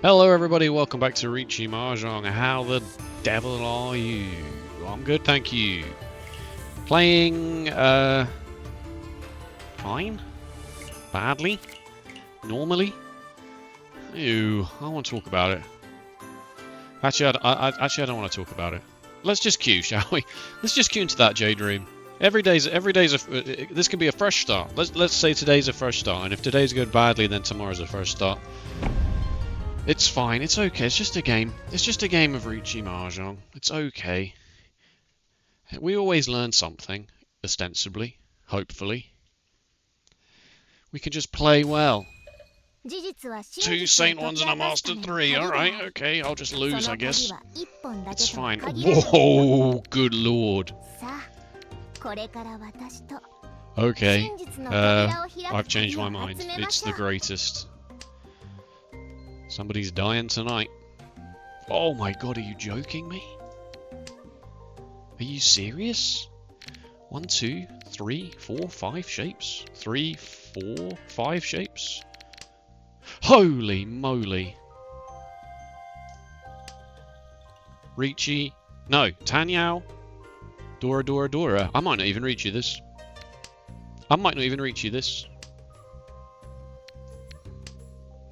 Hello everybody, welcome back to Riichi Mahjong. How the devil are you? I'm good, thank you. Playing, fine? Badly? Normally? Ew, I want to talk about it. Actually, I don't want to talk about it. Let's just queue, shall we? Let's just queue into that Jade room. This can be a fresh start. Let's say today's a fresh start, and if today's going badly, then tomorrow's a fresh start. It's fine, it's okay, it's just a game. It's just a game of Riichi Mahjong. It's okay. We always learn something, ostensibly, hopefully. We can just play well. 2 Saint 1s and a Master 3, alright, okay, I'll just lose, I guess. It's fine. Whoa, good lord. Okay, I've changed my mind. It's the greatest. Somebody's dying tonight. Oh my god, are you joking me? Are you serious? 1, 2, 3, 4, 5 shapes? 3, 4, 5 shapes? Holy moly! Riichi. No, Tanyao. Dora, Dora, Dora. I might not even reach you this.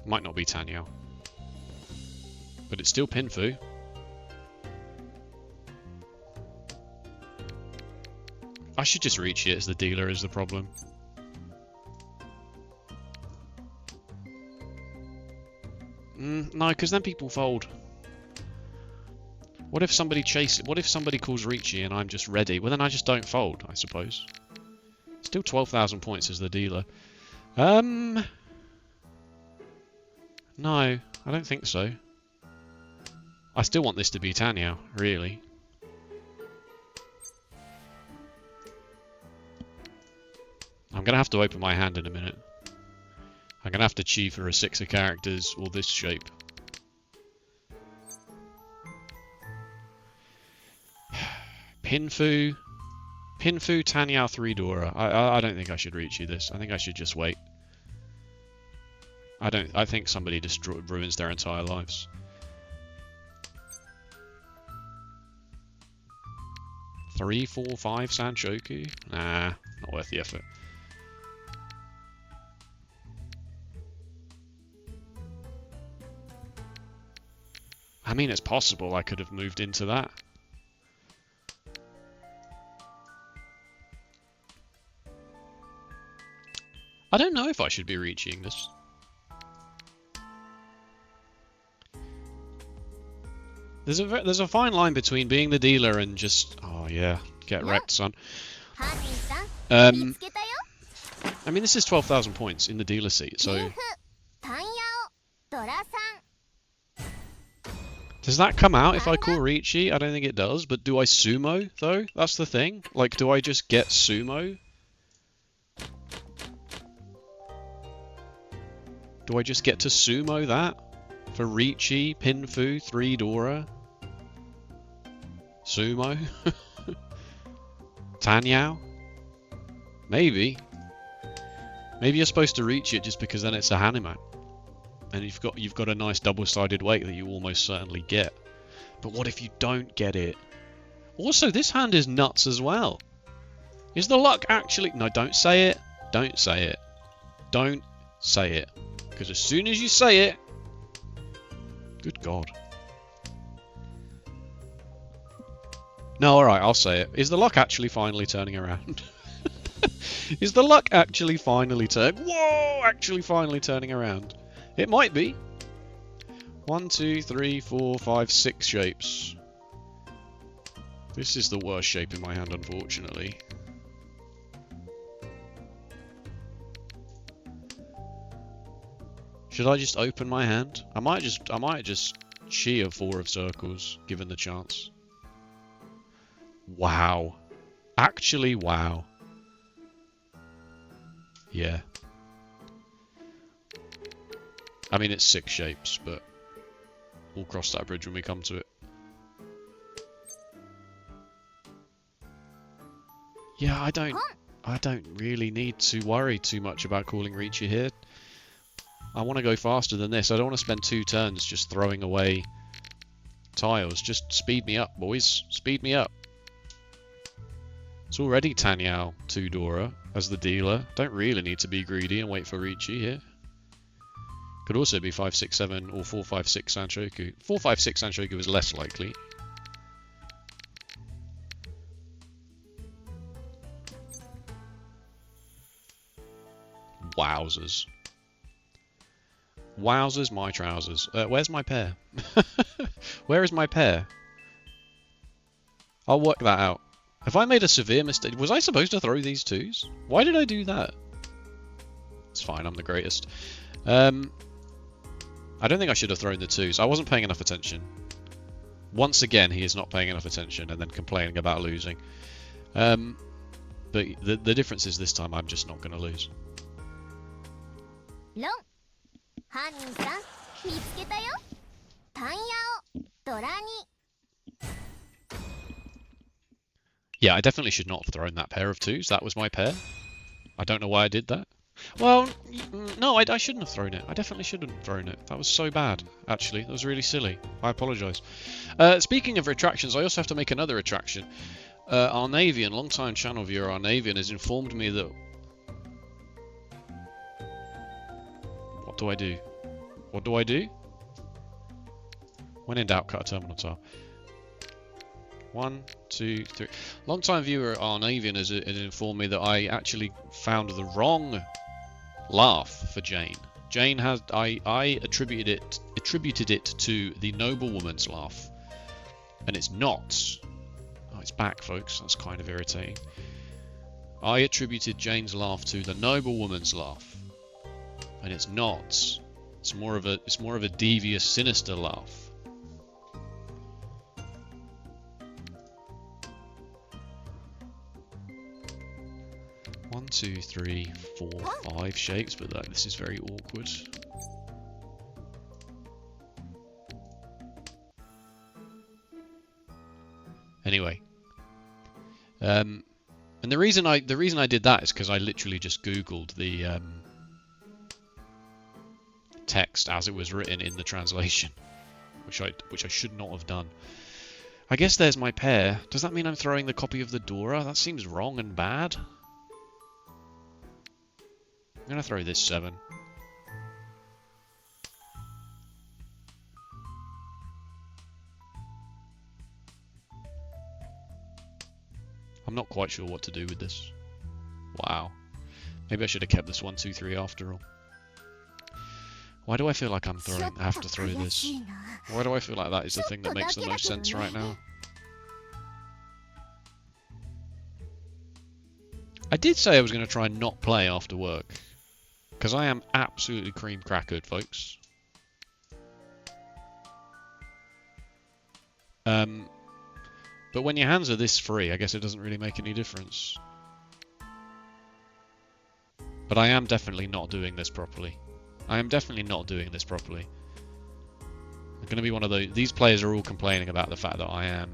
Might not be Tanyao. But it's still Pinfu. I should just reach it as the dealer is the problem. No, because then people fold. What if somebody what if somebody calls Riichi and I'm just ready? Well, then I just don't fold, I suppose. Still 12,000 points as the dealer. No, I don't think so. I still want this to be Tanyao, really. I'm going to have to open my hand in a minute. I'm going to have to cheat for a 6 of characters or this shape. Pinfu, Tanyao, 3 Dora. I don't think I should reach you this. I think I should just wait. I think somebody ruins their entire lives. Three, 4, 5 Sanshoku? Nah, not worth the effort. I mean, it's possible I could have moved into that. I don't know if I should be reaching this. There's a fine line between being the dealer and just, oh yeah, get wrecked, son. I mean, this is 12,000 points in the dealer seat, so... Does that come out if I call Riichi? I don't think it does, but do I sumo, though? That's the thing. Like, do I just get sumo? Do I just get to sumo that? For Riichi, Pinfu, 3 Dora? Sumo? Tanyao? Maybe. Maybe you're supposed to reach it just because then it's a Hanuma. And you've got a nice double-sided weight that you almost certainly get. But what if you don't get it? Also, this hand is nuts as well. Is the luck actually... No, don't say it. Don't say it. Don't say it. Because as soon as you say it... Good God. No, alright, I'll say it. Is the luck actually finally turning around? Is the luck actually finally turning around? It might be. 1, 2, 3, 4, 5, 6 shapes. This is the worst shape in my hand, unfortunately. Should I just open my hand? I might just chi a 4 of circles, given the chance. Wow. Actually, wow. Yeah. I mean, it's 6 shapes, but we'll cross that bridge when we come to it. Yeah, I don't really need to worry too much about calling Riichi here. I want to go faster than this. I don't want to spend 2 turns just throwing away tiles. Just speed me up, boys. Speed me up. It's already Tanyao 2 Dora as the dealer. Don't really need to be greedy and wait for Riichi here. Could also be 5, 6, 7 or 4, 5, 6 Sanshoku. 4, 5, 6 Sanshoku is less likely. Wowzers. Wowzers my trousers. Where's my pair? Where is my pair? I'll work that out. Have I made a severe mistake? Was I supposed to throw these 2s? Why did I do that? It's fine, I'm the greatest. I don't think I should have thrown the 2s. I wasn't paying enough attention. Once again, he is not paying enough attention and then complaining about losing. But the difference is this time I'm just not going to lose. Yeah, I definitely should not have thrown that pair of 2s. That was my pair. I don't know why I did that. Well, no, I shouldn't have thrown it. I definitely shouldn't have thrown it. That was so bad, actually. That was really silly. I apologise. Speaking of retractions, I also have to make another retraction. Arnavian, long-time channel viewer Arnavian, has informed me that... What do I do? What do I do? When in doubt, cut a terminal tile. 1, 2, 3. Long-time viewer Arnavian has informed me that I actually found the wrong laugh for Jane. Jane has I attributed it to the noblewoman's laugh, and it's not. Oh, it's back, folks. That's kind of irritating. I attributed Jane's laugh to the noblewoman's laugh, and it's not. It's more of a devious, sinister laugh. 1, 2, 3, 4, 5 shapes, but this is very awkward. Anyway, and the reason I did that is because I literally just Googled the text as it was written in the translation, which I should not have done. I guess there's my pair. Does that mean I'm throwing the copy of the Dora? That seems wrong and bad. I'm going to throw this 7. I'm not quite sure what to do with this. Wow. Maybe I should have kept this 1, 2, 3 after all. Why do I feel like I have to throw this? Why do I feel like that is the thing that makes the most sense right now? I did say I was going to try and not play after work. Because I am absolutely cream crackered, folks. But when your hands are this free, I guess it doesn't really make any difference. But I am definitely not doing this properly. I am definitely not doing this properly. I'm going to be one of those... These players are all complaining about the fact that I am...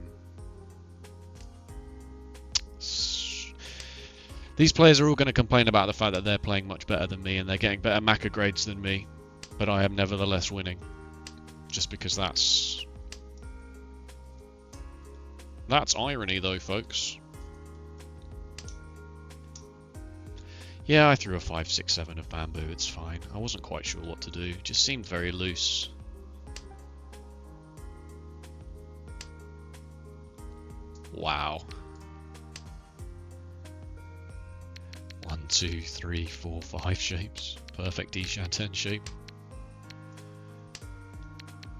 These players are all going to complain about the fact that they're playing much better than me and they're getting better Macca grades than me, but I am nevertheless winning. Just because that's irony though, folks. Yeah, I threw a 5, 6, 7 of bamboo, it's fine. I wasn't quite sure what to do, it just seemed very loose. Wow. 1, 2, 3, 4, 5 shapes. Perfect Ishan-10 shape.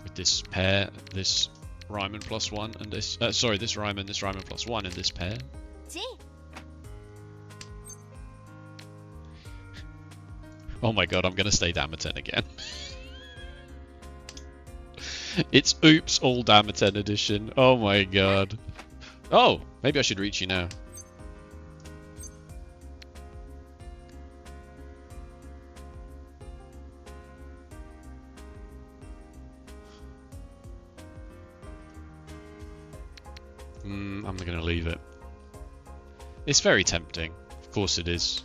With this pair, this Ryman +1 and this... sorry, this Ryman +1 and this pair. Oh my god, I'm going to stay Damaten again. It's Oops All Damaten edition. Oh my god. Oh, maybe I should reach you now. I'm going to leave it. It's very tempting. Of course it is.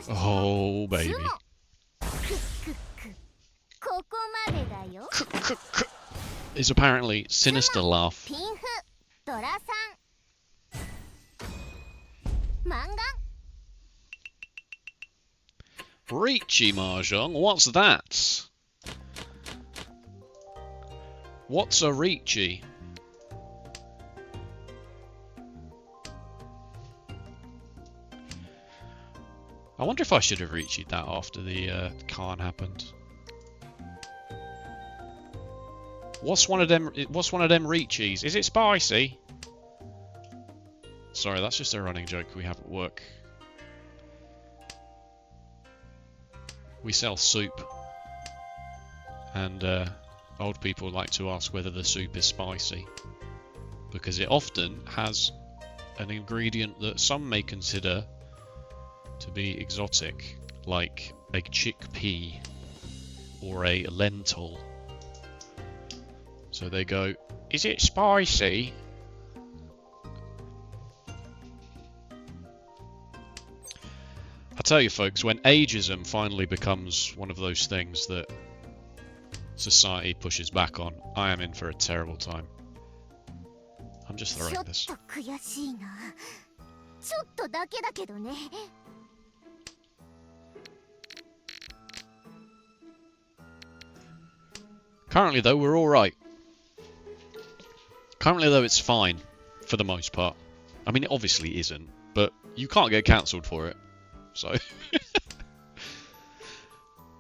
Oh, baby. Is apparently sinister laugh. Riichi Mahjong? What's that? What's a Riichi? I wonder if I should have Riichi'd that after the Khan happened. What's one of them Riichis? Is it spicy? Sorry, that's just a running joke we have at work. We sell soup, and old people like to ask whether the soup is spicy, because it often has an ingredient that some may consider to be exotic, like a chickpea or a lentil. So they go, "Is it spicy?" I tell you folks, when ageism finally becomes one of those things that society pushes back on, I am in for a terrible time. I'm just throwing this. Currently though, we're alright. Currently though, it's fine, for the most part. I mean, it obviously isn't, but you can't get cancelled for it. So,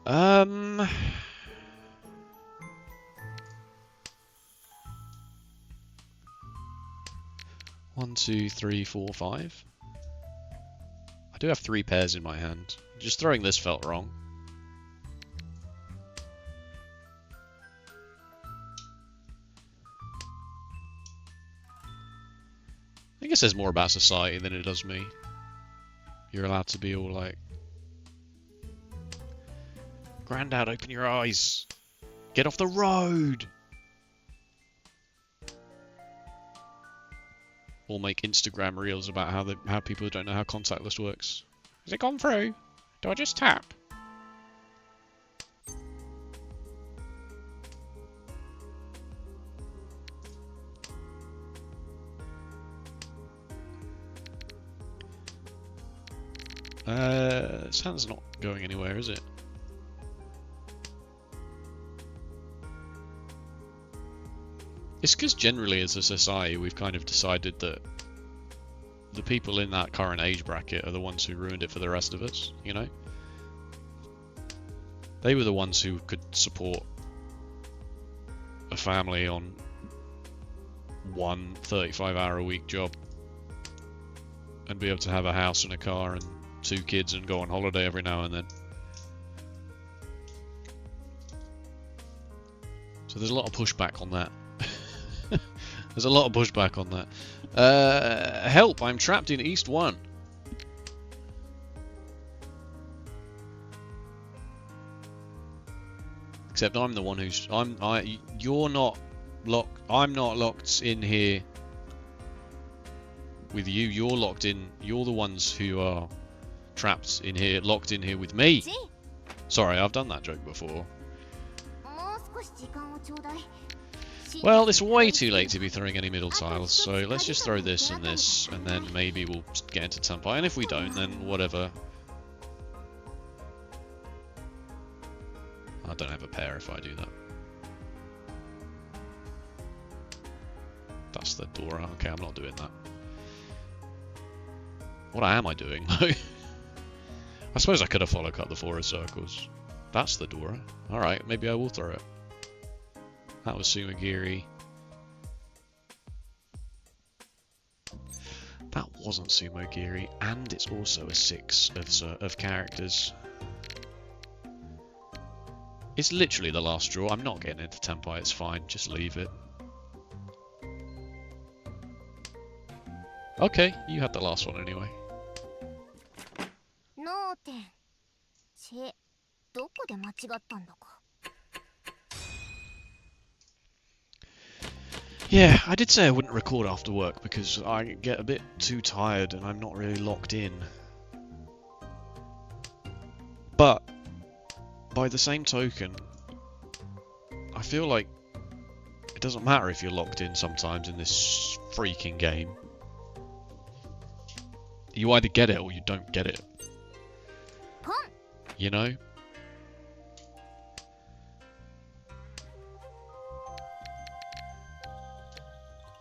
1, 2, 3, 4, 5. I do have 3 pairs in my hand. Just throwing this felt wrong. I guess there's more about society than it does me. You're allowed to be all like, "Grandad, open your eyes. Get off the road." Or make Instagram reels about how people don't know how contactless works. Has it gone through? Do I just tap? This hand's not going anywhere, is it? It's because generally as a society we've kind of decided that the people in that current age bracket are the ones who ruined it for the rest of us, you know? They were the ones who could support a family on one 35-hour-a-week job and be able to have a house and a car and 2 kids and go on holiday every now and then. So there's a lot of pushback on that. There's a lot of pushback on that. Help! I'm trapped in East 1. Except I'm the one who's you're not locked. I'm not locked in here with you. You're locked in. You're the ones who are trapped in here, locked in here with me. Sorry, I've done that joke before. Well, it's way too late to be throwing any middle tiles, so let's just throw this, and then maybe we'll get into Tenpai, and if we don't, then whatever. I don't have a pair if I do that. That's the Dora. Okay, I'm not doing that. What am I doing, though? I suppose I could have follow cut the 4 of circles. That's the Dora. Alright, maybe I will throw it. That was Sumagiri. That wasn't Sumagiri, and it's also a 6 of characters. It's literally the last draw. I'm not getting into Tenpai, it's fine. Just leave it. Okay, you had the last one anyway. Yeah, I did say I wouldn't record after work because I get a bit too tired and I'm not really locked in. by the same token, I feel like it doesn't matter if you're locked in sometimes in this freaking game. You either get it or you don't get it. You know?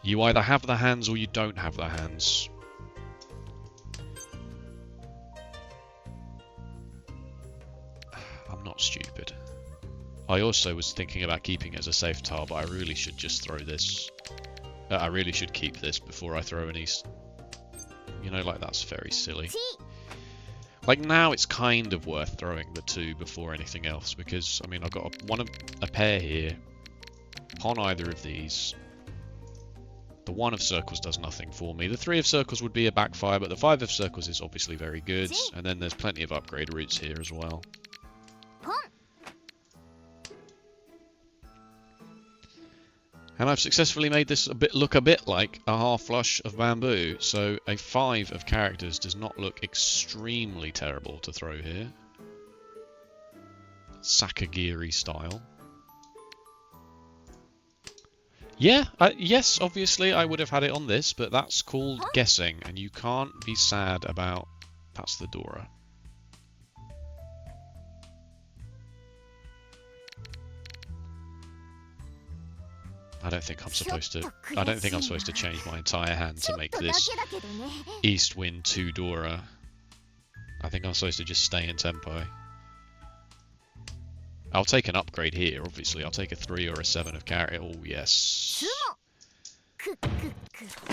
You either have the hands or you don't have the hands. I'm not stupid. I also was thinking about keeping it as a safe tile, but I really should just throw this. I really should keep this before I throw any... You know, like, that's very silly. Like, now it's kind of worth throwing the 2 before anything else, because, I mean, I've got a pair here on either of these. The 1 of circles does nothing for me. The 3 of circles would be a backfire, but the 5 of circles is obviously very good. And then there's plenty of upgrade routes here as well. And I've successfully made this look a bit like a half flush of bamboo. So a 5 of characters does not look extremely terrible to throw here. Sakagiri style. Yeah, yes, obviously I would have had it on this, but that's called guessing, and you can't be sad about... That's the Dora. I don't think I'm supposed to change my entire hand to make this East Wind 2 Dora. I think I'm supposed to just stay in tempo. I'll take an upgrade here, obviously. I'll take a 3 or a 7 of character. Oh, yes.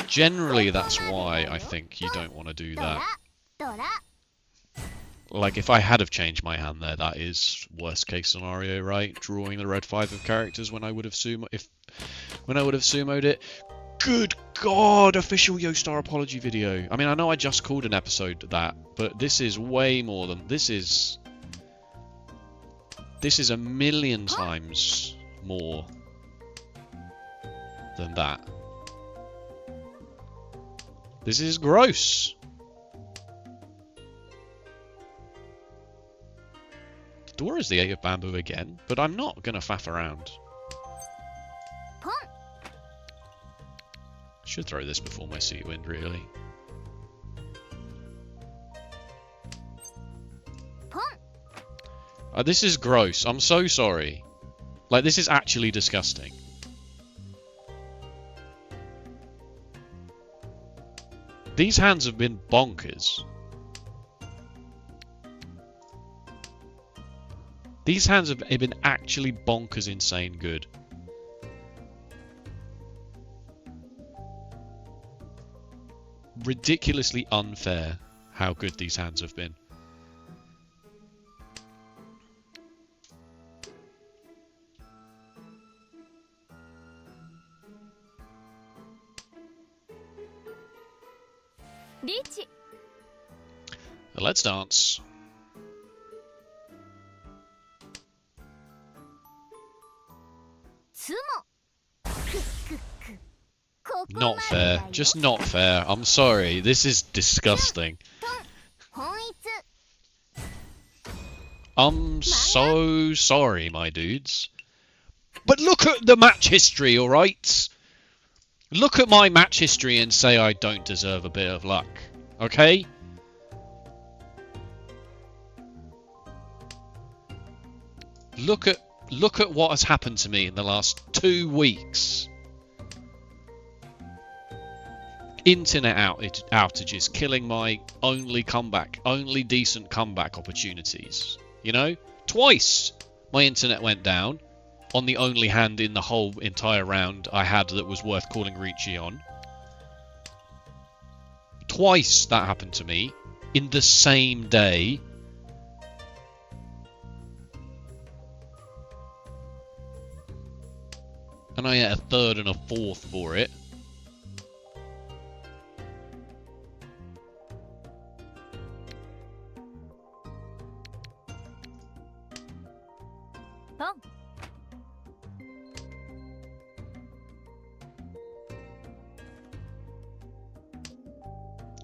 Generally, that's why I think you don't want to do that. Like, if I had have changed my hand there, that is worst case scenario, right? Drawing the red 5 of characters when I would have sumoed it. Good God! Official Yostar apology video. I mean, I know I just called an episode that, but this is way more than... This is a million times more than that. This is gross. Dora's the 8 of bamboo again, but I'm not going to faff around. Should throw this before my sea wind, really. This is gross. I'm so sorry. Like, this is actually disgusting. These hands have been bonkers. These hands have been actually bonkers insane good. Ridiculously unfair how good these hands have been. Riichi. Let's dance. Not fair. Just not fair. I'm sorry. This is disgusting. I'm so sorry, my dudes. But look at the match history, alright? Look at my match history and say I don't deserve a bit of luck. Okay? Look at what has happened to me in the last 2 weeks. Internet outages killing my only decent comeback opportunities. You know? Twice my internet went down on the only hand in the whole entire round I had that was worth calling Riichi on. Twice that happened to me in the same day. And I had a 3rd and a 4th for it.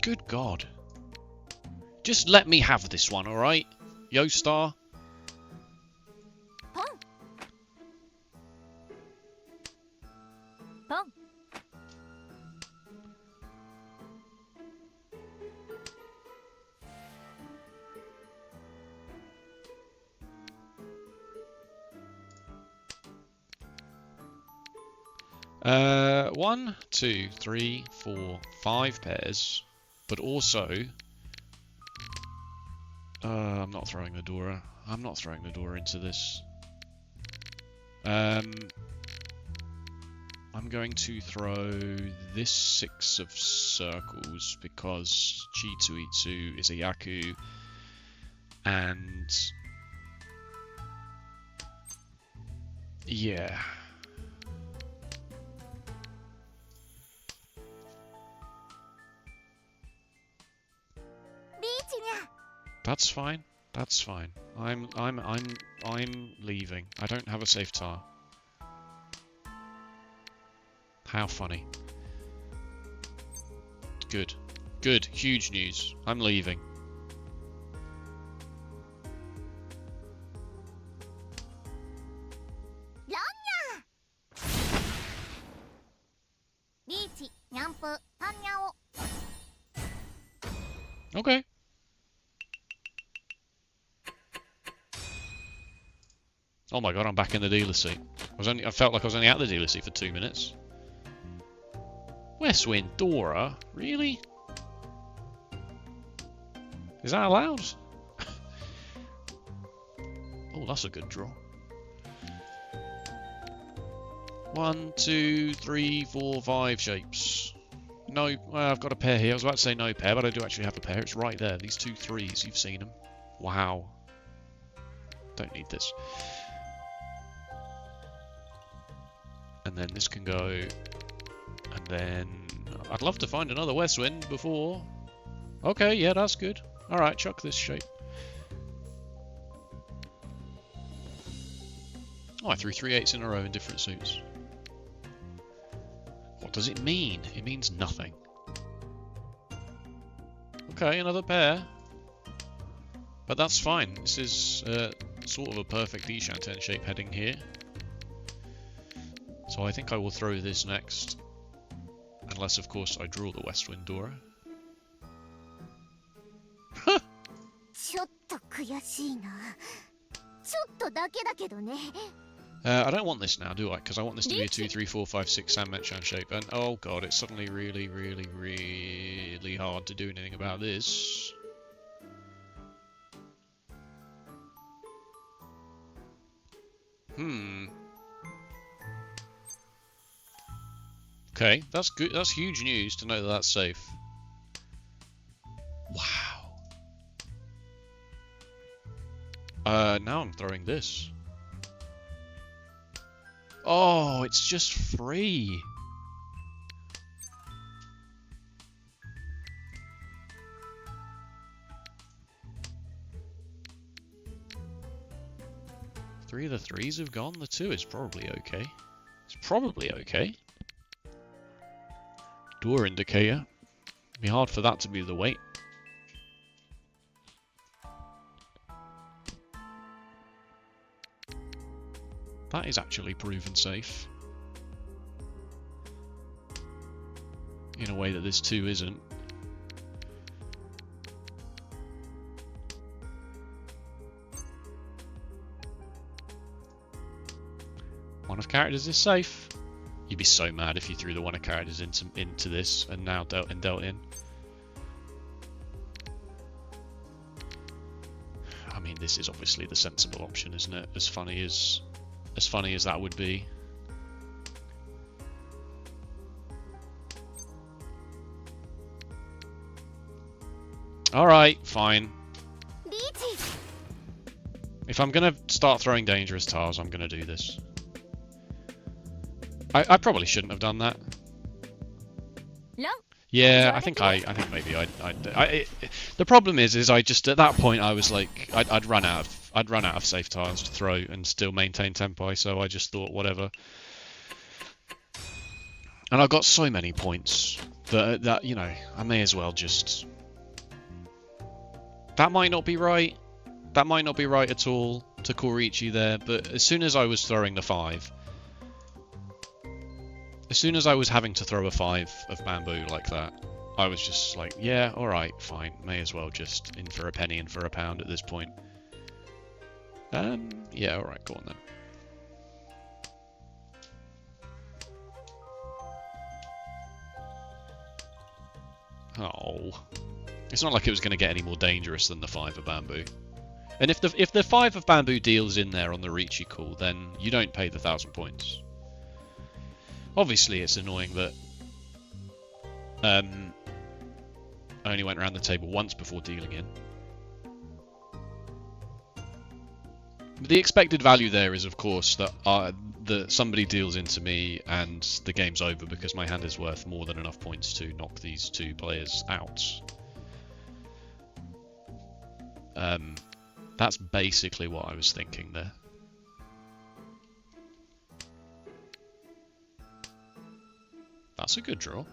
Good God. Just let me have this one, alright? Yostar. 1, 2, 3, 4, 5 pairs, but also I'm not throwing the Dora. I'm not throwing the Dora into this. I'm going to throw this 6 of circles because Chi-2-Itsu is a Yaku, and yeah. That's fine. That's fine. I'm leaving. I don't have a safe tile. How funny. Good. Good. Huge news. I'm leaving. Okay. Oh my god, I'm back in the dealer seat. I felt like I was only at the dealer seat for 2 minutes. West Wind Dora? Really? Is that allowed? Oh, that's a good draw. 1, 2, 3, 4, 5 shapes. No, well, I've got a pair here. I was about to say no pair, but I do actually have a pair. It's right there. These 2 3s. You've seen them. Wow. Don't need this. And then this can go. And then I'd love to find another West Wind before. Okay, yeah, that's good. Alright, chuck this shape. Oh, I threw 3 8s in a row in different suits. What does it mean? It means nothing. Okay, another pair. But that's fine. This is sort of a perfect D-Shanten shape heading here. So I think I will throw this next. Unless, of course, I draw the West Wind Dora. I don't want this now, do I? Because I want this to be a 2, 3, 4, 5, 6 Sanmetchan shape. And oh god, it's suddenly really, really, really hard to do anything about this. Okay, that's good. That's huge news to know that that's safe. Wow. Now I'm throwing this. Oh, it's just free. Three of the 3s have gone. The 2 is probably okay. It's probably okay. Door indicator. It'd be hard for that to be the weight. That is actually proven safe. In a way that this 2 isn't. One of characters is safe. You'd be so mad if you threw the one of characters into this and now dealt in. I mean, this is obviously the sensible option, isn't it? As funny as that would be. Alright, fine. If I'm gonna start throwing dangerous tiles, I'm gonna do this. I probably shouldn't have done that. No. Yeah, I think maybe the problem is I just at that point I was like I'd run out of safe tiles to throw and still maintain tempi, so I just thought whatever. And I got so many points that you know, I may as well just. That might not be right. That might not be right at all to call Riichi there, but as soon as I was throwing the 5, as soon as I was having to throw a 5 of bamboo like that, I was just like, yeah, alright, fine, may as well just in for a penny and for a pound at this point. Yeah, alright, go on then. Oh. It's not like it was going to get any more dangerous than the 5 of bamboo. And if the 5 of bamboo deals in there on the Riichi call, then you don't pay the 1,000 points. Obviously, it's annoying that I only went around the table once before dealing in. The expected value there is, of course, that somebody deals into me and the game's over because my hand is worth more than enough points to knock these 2 players out. That's basically what I was thinking there. That's a good draw.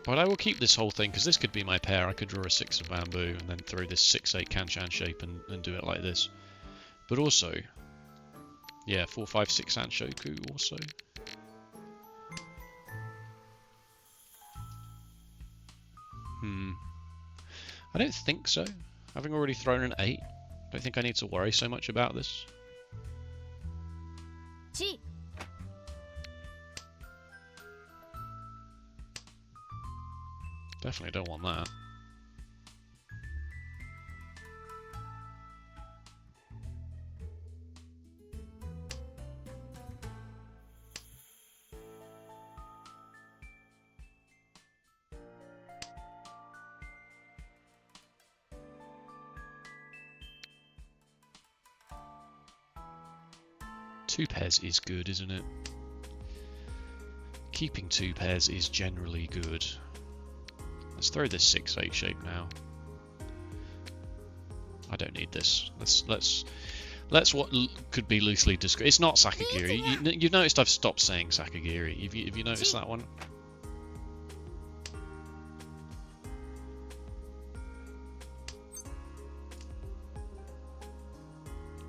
But I will keep this whole thing, because this could be my pair. I could draw a 6 of bamboo and then throw this 6-8 Kanchan shape and do it like this. But also, yeah, 4-5-6 Anshoku also. I don't think so. Having already thrown an 8, I don't think I need to worry so much about this. G. Definitely don't want that. Two pairs is good, isn't it? Keeping 2 pairs is generally good. Let's throw this 6-8 shape now. I don't need this. Let's what could be loosely described. It's not Sakagiri. You've noticed I've stopped saying Sakagiri. Have you noticed that one?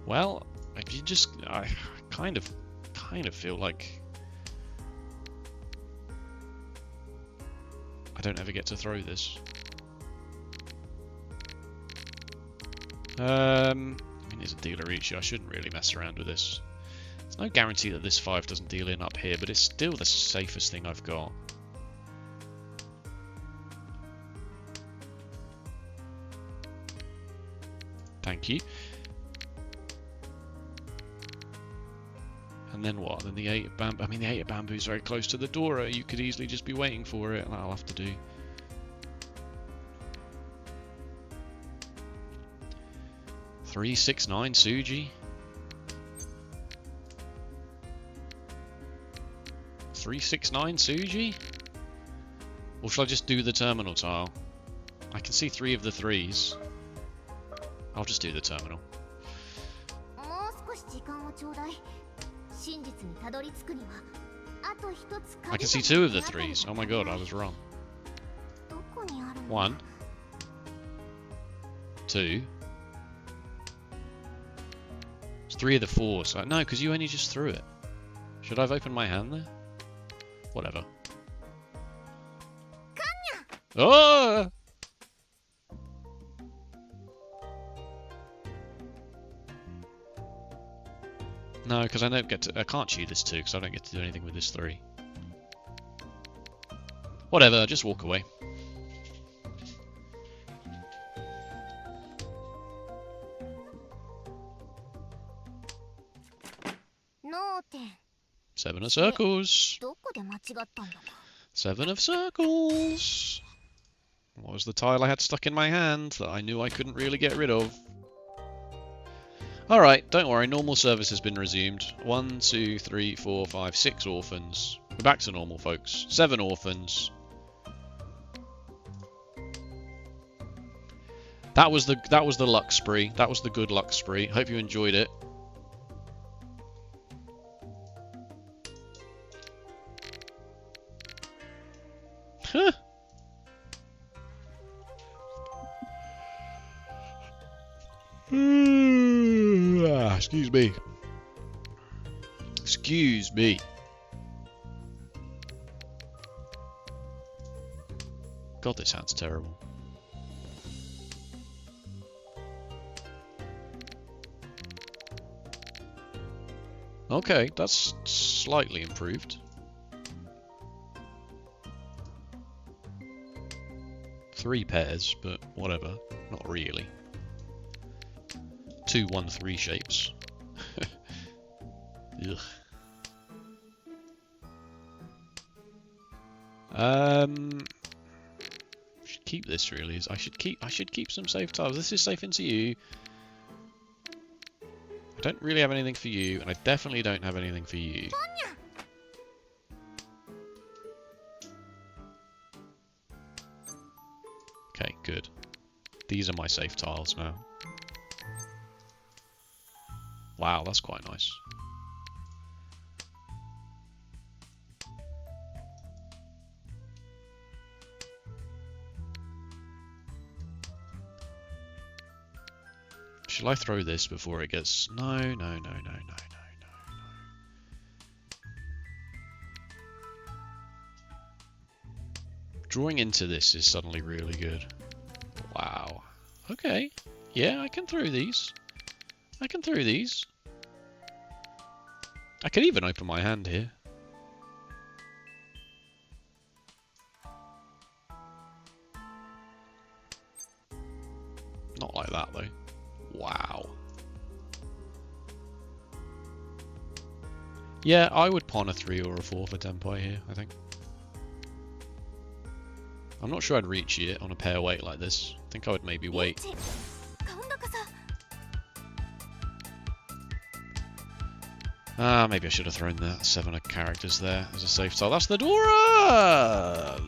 Well, if you just, I kind of feel like I don't ever get to throw this. I mean, it's a dealer Riichi. I shouldn't really mess around with this. There's no guarantee that this 5 doesn't deal in up here, but it's still the safest thing I've got. Thank you. And then what? Then the 8 of bamboo. I mean, the 8 of bamboo is very close to the Dora. You could easily just be waiting for it, and that'll have to do. Three, 6, 9, Suji. 3, 6, 9, Suji. Or shall I just do the terminal tile? I can see 3 of the 3s. I'll just do the terminal. I can see 2 of the 3s. Oh my god, I was wrong. 1, 2. It's 3 of the 4s. No, because you only just threw it. Should I have opened my hand there? Whatever. Oh! No, because I don't get to. I can't chew this 2 because I don't get to do anything with this 3. Whatever, just walk away. Seven of circles. 7 of circles. What was the tile I had stuck in my hand that I knew I couldn't really get rid of? Alright, don't worry, normal service has been resumed. 1, 2, 3, 4, 5, 6 orphans. We're back to normal, folks. 7 orphans. That was the luck spree. That was the good luck spree. Hope you enjoyed it. Huh. Excuse me. Excuse me. God, this hand's terrible. Okay, that's slightly improved. 3 pairs, but whatever. Not really. 2 1-3 shapes. Ugh. Should keep this really. I should keep some safe tiles. This is safe into you. I don't really have anything for you, and I definitely don't have anything for you. Okay, good. These are my safe tiles now. Wow, that's quite nice. Shall I throw this before it gets... No. Drawing into this is suddenly really good. Wow. Okay. Yeah, I can throw these. I can throw these. I could even open my hand here. Not like that, though. Wow. Yeah, I would pawn a 3 or a 4 for Tenpai here, I think. I'm not sure I'd reach it on a pair weight like this. I think I would maybe wait. Maybe I should have thrown that 7 of characters there as a safe tile. That's the Dora!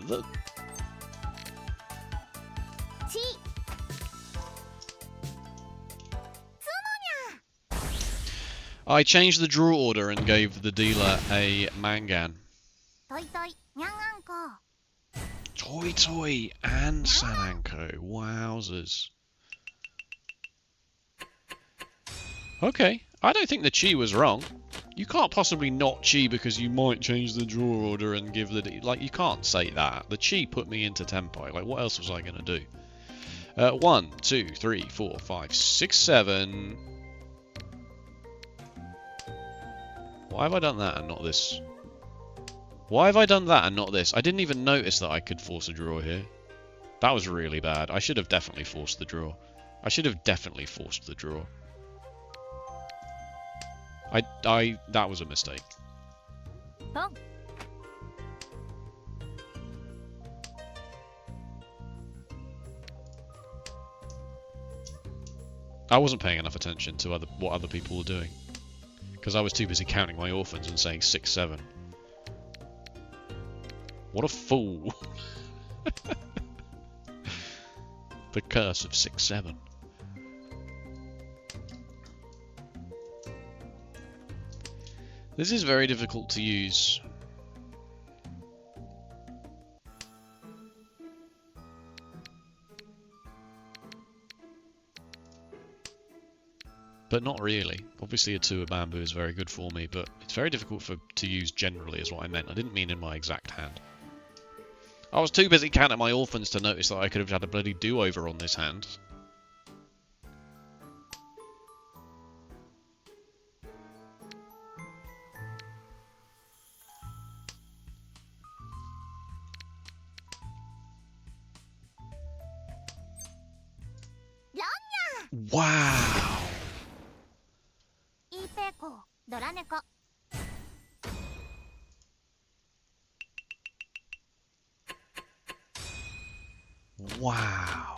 I changed the draw order and gave the dealer a Mangan. Toy Toy and Sananko. Wowzers. Okay. I don't think the Chi was wrong. You can't possibly not Chi because you might change the draw order and give the... Like, you can't say that. The Chi put me into Tenpai. Like, what else was I going to do? 1, 2, 3, 4, 5, 6, 7... Why have I done that and not this? Why have I done that and not this? I didn't even notice that I could force a draw here. That was really bad. I should have definitely forced the draw. That was a mistake. I wasn't paying enough attention to what other people were doing. Because I was too busy counting my orphans and saying 6, 7. What a fool. The curse of 6, 7. This is very difficult to use. But not really. Obviously a 2 of bamboo is very good for me, but it's very difficult to use generally is what I meant. I didn't mean in my exact hand. I was too busy counting my orphans to notice that I could have had a bloody do-over on this hand. Wow! Wow.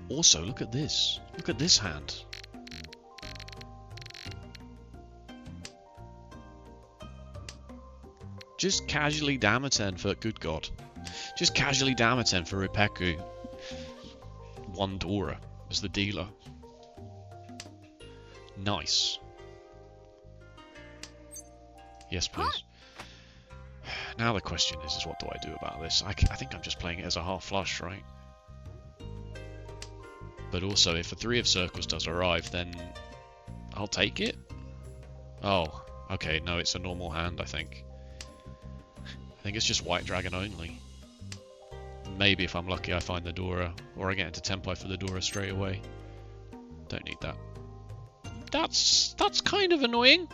Also, look at this. Look at this hand. Just casually Damaten for... Good God. Just casually Damaten for Ripeku. 1 Dora as the dealer. Nice. Yes, please. Now the question is what do I do about this? I think I'm just playing it as a half flush, right? But also, if a 3 of circles does arrive, then I'll take it. Oh, okay, no, it's a normal hand, I think. I think it's just white dragon only. Maybe if I'm lucky I find the Dora, or I get into Tenpai for the Dora straight away. Don't need that. That's kind of annoying.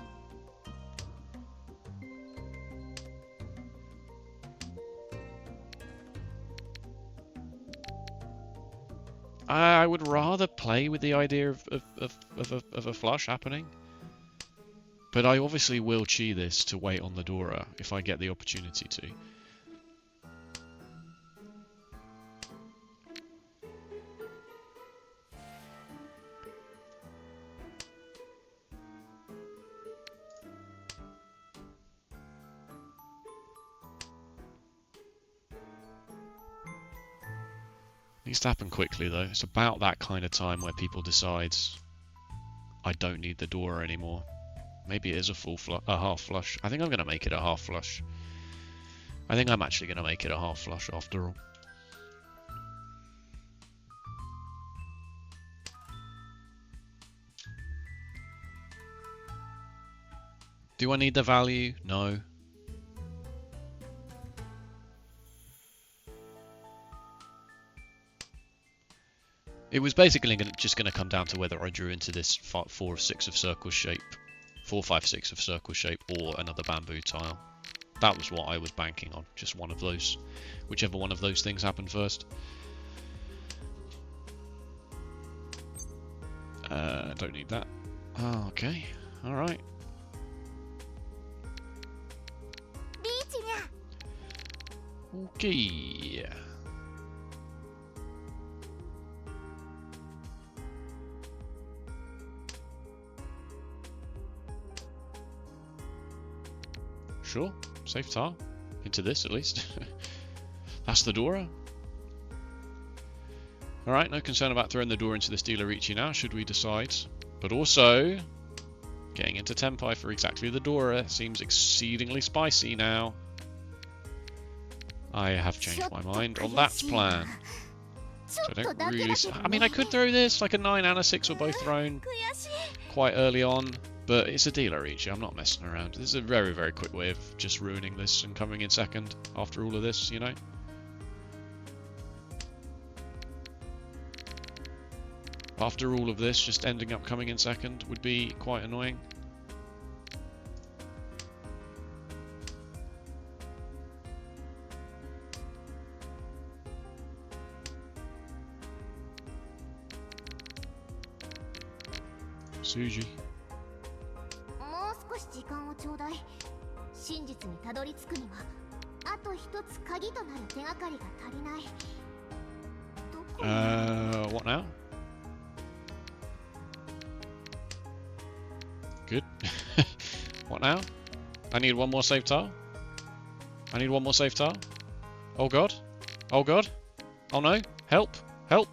I would rather play with the idea of a flush happening. But I obviously will chi this to wait on the Dora if I get the opportunity to. Needs to happen quickly though. It's about that kind of time where people decide I don't need the Dora anymore. Maybe it is a half flush. I think I'm going to make it a half flush. I think I'm actually going to make it a half flush after all. Do I need the value? No. It was basically just going to come down to whether I drew into this 4 of 6 of circle shape, 4, 5, 6 of circle shape, or another bamboo tile. That was what I was banking on, just one of those, whichever one of those things happened first. Don't need that. Oh, okay, all right. Okay. Sure, safe tile. Into this at least. That's the Dora. Alright, no concern about throwing the Dora into this dealer Riichi now, should we decide. But also, getting into Tenpai for exactly the Dora seems exceedingly spicy now. I have changed my mind on that plan. So I don't really... I mean, I could throw this, like a 9 and a 6 were both thrown quite early on. But it's a dealer Riichi, I'm not messing around. This is a very, very quick way of just ruining this and coming in second after all of this, you know? After all of this, just ending up coming in second would be quite annoying. Suji. What now? Good. What now? I need one more save tile. I need one more save tile. Oh god. Oh god. Oh no. Help. Help.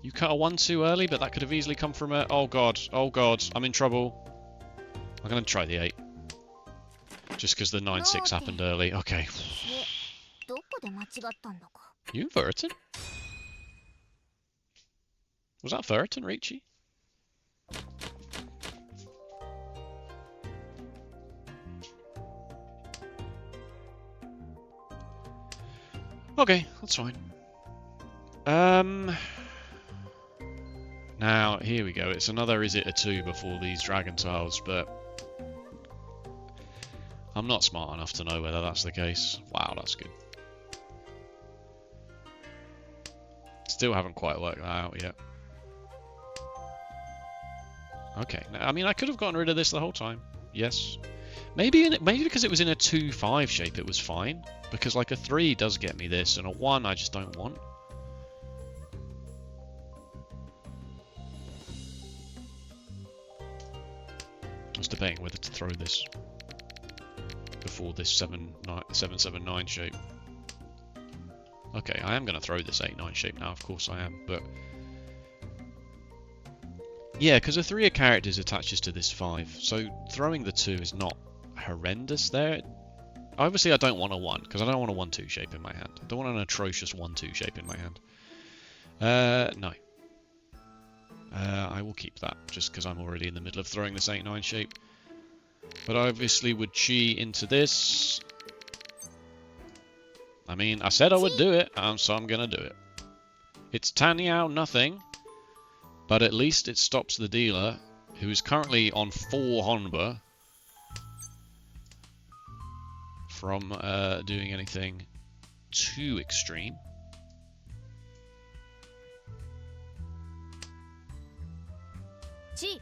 You cut a 1 too early, but that could have easily come from a... Oh god. Oh god. I'm in trouble. I'm going to try the 8. Just because the 9-6 happened early. Okay. You Verton? Was that Verton, Riichi? Okay, that's fine. Now, here we go. It's another is it a 2 before these dragon tiles, but I'm not smart enough to know whether that's the case. Wow, that's good. Still haven't quite worked that out yet. Okay, now, I mean, I could have gotten rid of this the whole time. Yes. Maybe because it was in a 2-5 shape, it was fine. Because like a 3 does get me this, and a 1 I just don't want. I was debating whether to throw this before this 7-7-9 shape. Okay, I am going to throw this 8-9 shape now, of course I am, but... Yeah, because a 3 of characters attaches to this 5, so throwing the 2 is not horrendous there. Obviously I don't want a 1, because I don't want a 1-2 shape in my hand. I don't want an atrocious 1-2 shape in my hand. No. I will keep that, just because I'm already in the middle of throwing this 8-9 shape. But I obviously would chi into this. I mean, I said I would do it, so I'm going to do it. It's Tanyao nothing, but at least it stops the dealer, who is currently on 4 Honba, from doing anything too extreme. 1。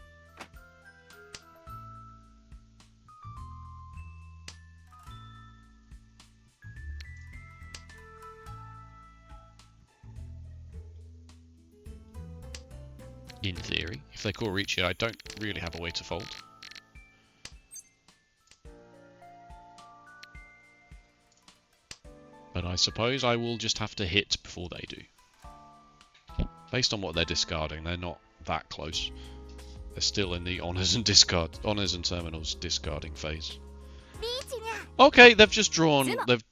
In theory, if they call Riichi, I don't really have a way to fold. But I suppose I will just have to hit before they do. Based on what they're discarding, they're not that close. They're still in the honours and terminals discarding phase. Okay, they've just drawn. They've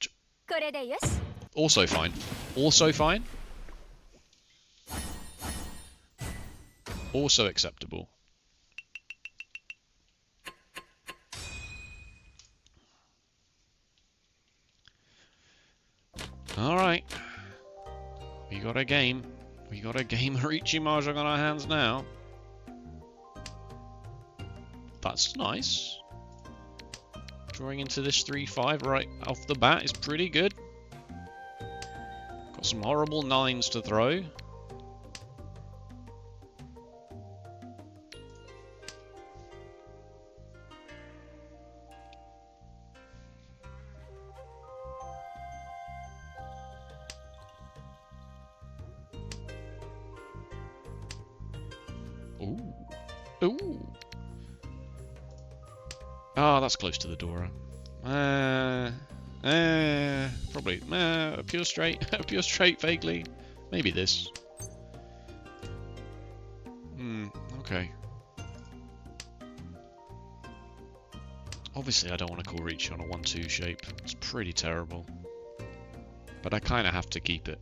これでよし。 also fine. Also fine. Also acceptable. Alright. We got a game. We got a game of Riichi Mahjong on our hands now. That's nice. Drawing into this 3-5 right off the bat is pretty good. Got some horrible 9s to throw. Ooh. Ooh. Oh, that's close to the door. Probably. A pure straight. A pure straight, vaguely. Maybe this. Okay. Obviously, I don't want to call Riichi on a 1-2 shape. It's pretty terrible. But I kind of have to keep it.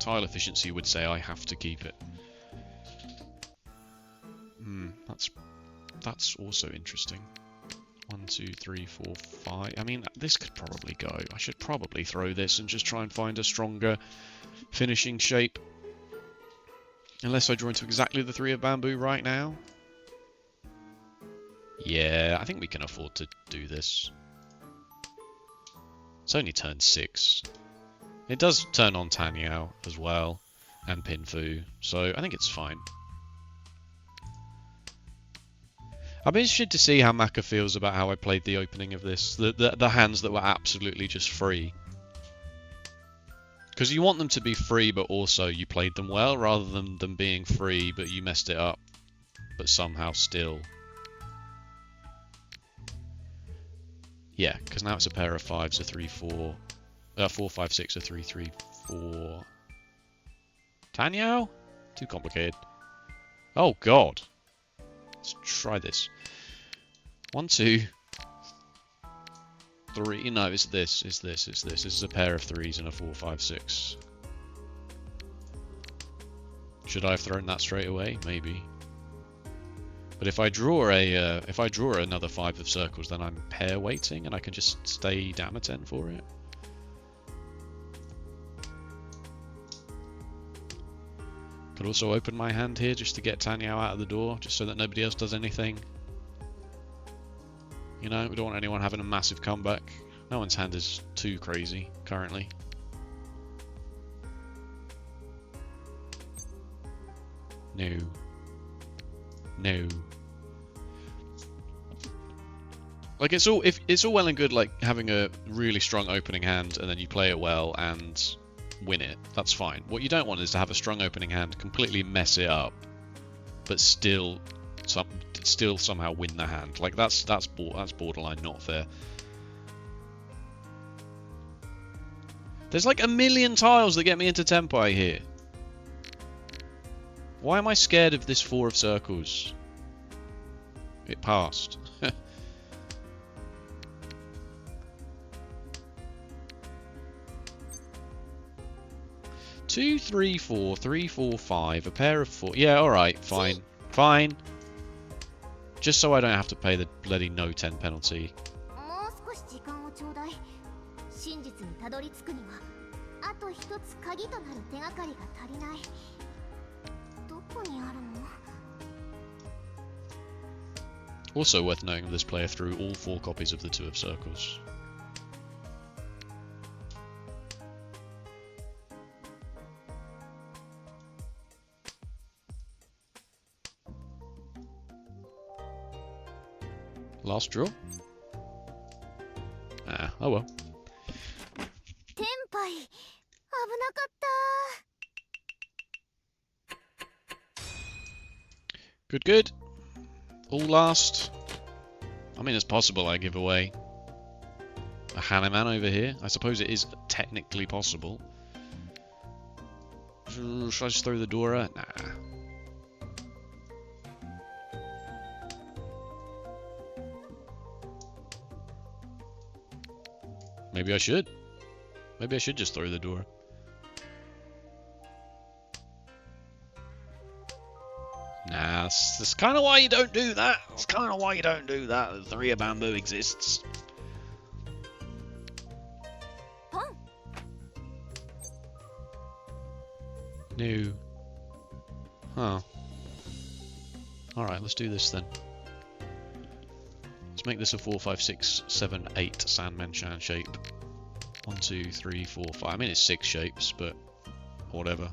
Tile efficiency would say I have to keep it. That's also interesting. 1, 2, 3, 4, 5. I mean, this could probably go. I should probably throw this and just try and find a stronger finishing shape. Unless I draw into exactly the 3 of bamboo right now. Yeah, I think we can afford to do this. It's only turn 6. It does turn on Tanyao as well, and Pinfu, so I think it's fine. I'm interested to see how Maka feels about how I played the opening of this. The hands that were absolutely just free. Because you want them to be free, but also you played them well, rather than them being free, but you messed it up. But somehow still. Yeah, because now it's a pair of 5s, a 3-4. 4-5-6, a 3-3-4. Tanyao? Too complicated. Oh, God. Let's try this. 1, 2, 3. No, it's this. It's this. It's this. This is a pair of 3s and a 4-5-6. Should I have thrown that straight away? Maybe. But if I draw another 5 of circles, then I'm pair waiting, and I can just stay Damaten for it. Could also open my hand here just to get Tanyao out of the door, just so that nobody else does anything. You know, we don't want anyone having a massive comeback. No one's hand is too crazy currently. No. No. Like it's all well and good like having a really strong opening hand and then you play it well and win it. That's fine. What you don't want is to have a strong opening hand, completely mess it up, but still somehow win the hand. Like that's borderline not fair. There's like a million tiles that get me into Tenpai here. Why am I scared of this 4 of circles? It passed. 2, 3, 4, 3, 4, 5, a pair of 4. Yeah, alright, fine. Fine. Just so I don't have to pay the bloody no 10 penalty. Also worth noting that this player threw all 4 copies of the 2 of circles. Last draw? Ah, oh well. 天杯危なかった Good, good. All last. I mean, it's possible I give away a Hanuman over here. I suppose it is technically possible. Should I just throw the Dora? Nah. Maybe I should. Maybe I should just throw the Dora. Nah, that's kind of why you don't do that. That's kind of why you don't do that. The Three of Bamboo exists. No. Huh. Alright, let's do this then. Let's make this a 4, 5, 6, 7, 8 Sandman Shan shape. 1, 2, 3, 4, 5. I mean, it's 6 shapes, but whatever.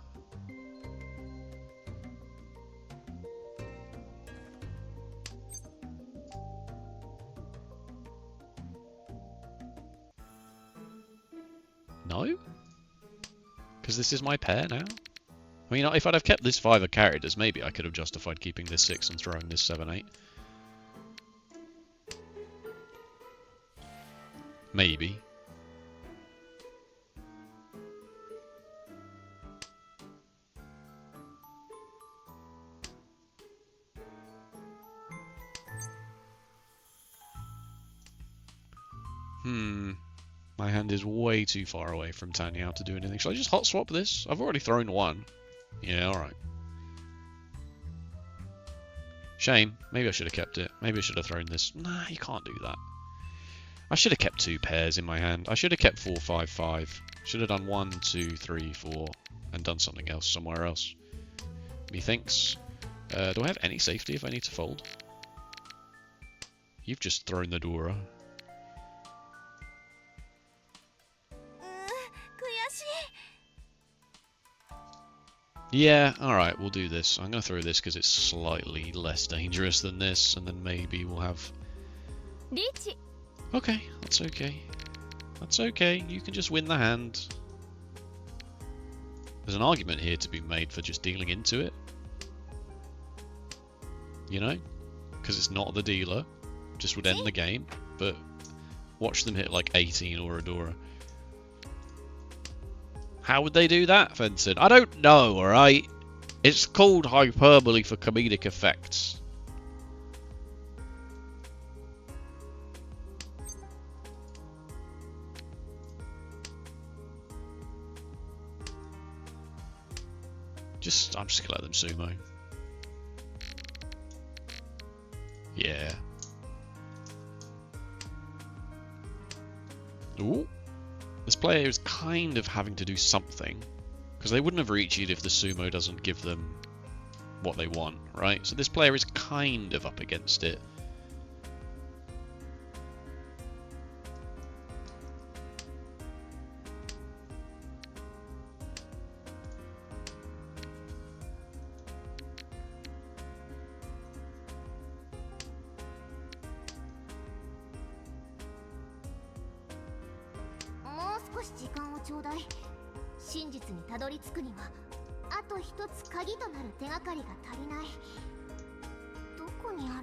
No? Because this is my pair now? I mean, if I'd have kept this 5 of characters, maybe I could have justified keeping this 6 and throwing this 7, 8. Maybe. My hand is way too far away from Tanyao to do anything. Should I just hot swap this? I've already thrown 1. Yeah, alright. Shame. Maybe I should have kept it. Maybe I should have thrown this. Nah, you can't do that. I should have kept 2 pairs in my hand. I should have kept 4, 5, 5. Should have done 1, 2, 3, 4, and done something else somewhere else. Methinks. Do I have any safety if I need to fold? You've just thrown the Dora. Yeah, alright, we'll do this. I'm going to throw this because it's slightly less dangerous than this, and then maybe we'll have... Riichi. Okay, that's okay. That's okay, you can just win the hand. There's an argument here to be made for just dealing into it. You know? Because it's not the dealer. Just would end the game, but watch them hit like 18 or a Dora. How would they do that, Fenton? I don't know, alright? It's called hyperbole for comedic effects. I'm just gonna let them sumo. Yeah. Ooh. This player is kind of having to do something, because they wouldn't have reached it if the sumo doesn't give them what they want, right? So this player is kind of up against it.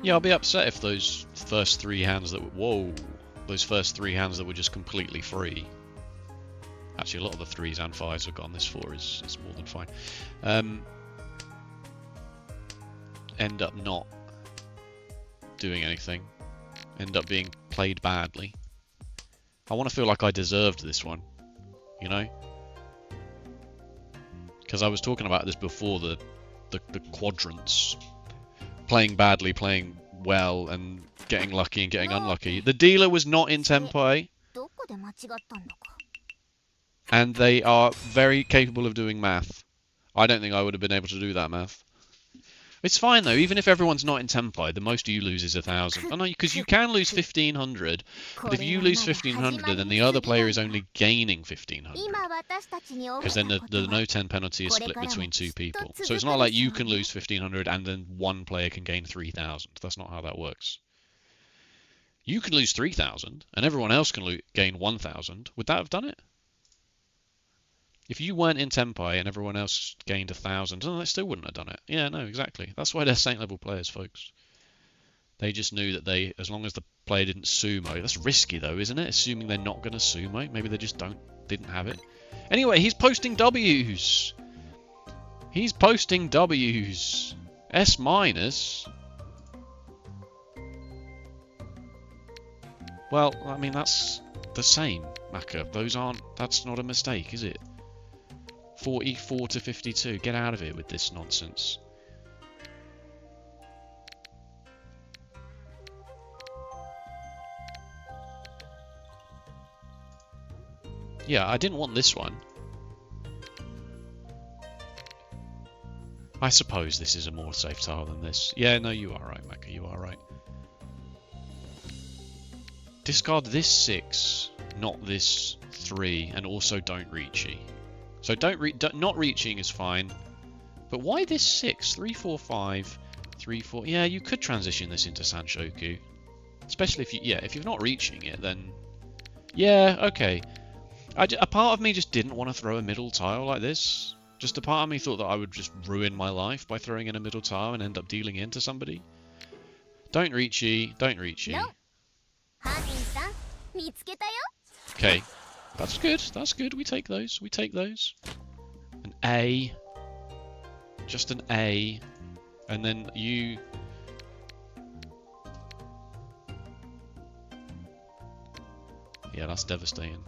Yeah, I'll be upset if those first 3 hands that were... Whoa! Those first 3 hands that were just completely free. Actually, a lot of the 3s and 5s we've got on this 4 is more than fine. End up not doing anything. End up being played badly. I want to feel like I deserved this one. You know? Because I was talking about this before the quadrants. Playing badly, playing well, and getting lucky and getting unlucky. The dealer was not in Tenpai. And they are very capable of doing math. I don't think I would have been able to do that math. It's fine though, even if everyone's not in Tenpai, the most you lose is 1,000. Oh no, because you can lose 1,500, but if you lose 1,500, then the other player is only gaining 1,500. Because then the no 10 penalty is split between 2 people. So it's not like you can lose 1,500 and then one player can gain 3,000. That's not how that works. You can lose 3,000, and everyone else can gain 1,000. Would that have done it? If you weren't in Tenpai and everyone else gained 1,000, no, they still wouldn't have done it. Yeah, no, exactly. That's why they're Saint level players, folks. They just knew that as long as the player didn't sumo, that's risky though, isn't it? Assuming they're not going to sumo, maybe they just didn't have it. Anyway, he's posting W's. He's posting W's. S minus. Well, I mean that's the same, Maka. That's not a mistake, is it? 44 to 52. Get out of here with this nonsense. Yeah, I didn't want this one. I suppose this is a more safe tile than this. Yeah, no, you are right, Maka, you are right. Discard this 6, not this 3, and also don't Riichi. So not reaching is fine. But why this 6? 3, 4, 5, 3, 4... Yeah, you could transition this into Sanshoku. Especially if you're not reaching it, then... Yeah, okay. A part of me just didn't want to throw a middle tile like this. Just a part of me thought that I would just ruin my life by throwing in a middle tile and end up dealing into somebody. Don't Riichi, don't Riichi. No. Okay, that's good, that's good. We take those, we take those. An A. Just an A. And then you... Yeah, that's devastating.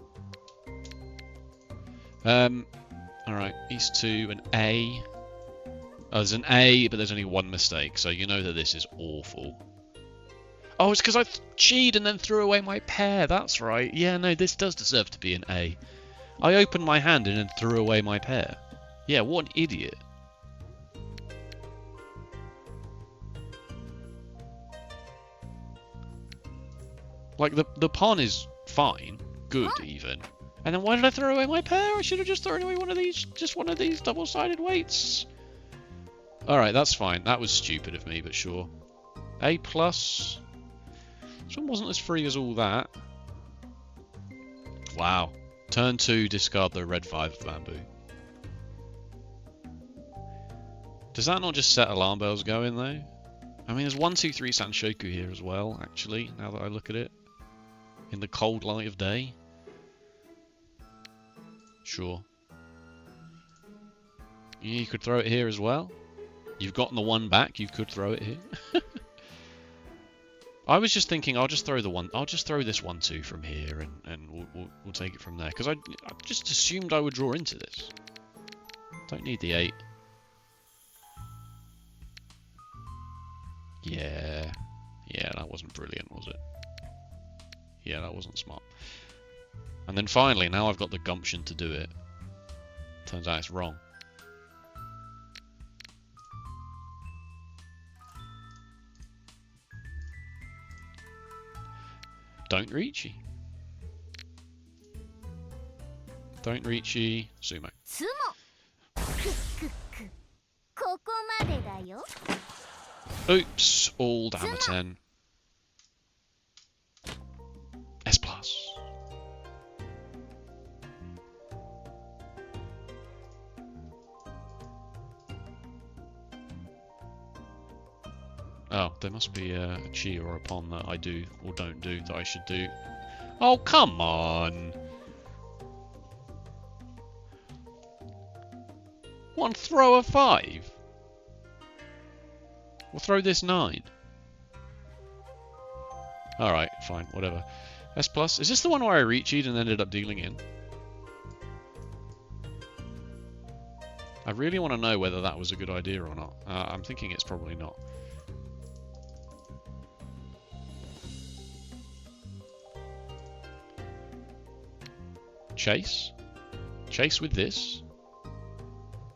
Alright, East 2, an A. Oh, there's an A, but there's only one mistake, so you know that this is awful. Oh, it's because I cheated and then threw away my pair, that's right. Yeah, no, this does deserve to be an A. I opened my hand and then threw away my pair. Yeah, what an idiot. Like, the pawn is fine, good even. And then why did I throw away my pair? I should have just thrown away one of these double-sided weights. Alright, that's fine. That was stupid of me, but sure. A+. This one wasn't as free as all that. Wow. Turn 2, discard the red 5 bamboo. Does that not just set alarm bells going, though? I mean, there's 1, 2, 3 Sanshoku here as well, actually, now that I look at it. In the cold light of day. Sure. You could throw it here as well. You've gotten the one back, you could throw it here. I was just thinking I'll just throw this 1, 2 from here and we'll take it from there. Because I just assumed I would draw into this. Don't need the 8. Yeah. Yeah, that wasn't brilliant, was it? Yeah, that wasn't smart. And then finally, now I've got the gumption to do it. Turns out it's wrong. Don't Riichi. Don't Riichi. Sumo. Oops. All Damaten. S+. Oh, there must be a chi or a pon that I do or don't do that I should do. Oh, come on! One throw a 5? We'll throw this 9. Alright, fine, whatever. S+. Is this the one where I Riichi'd and ended up dealing in? I really want to know whether that was a good idea or not. I'm thinking it's probably not. Chase? Chase with this?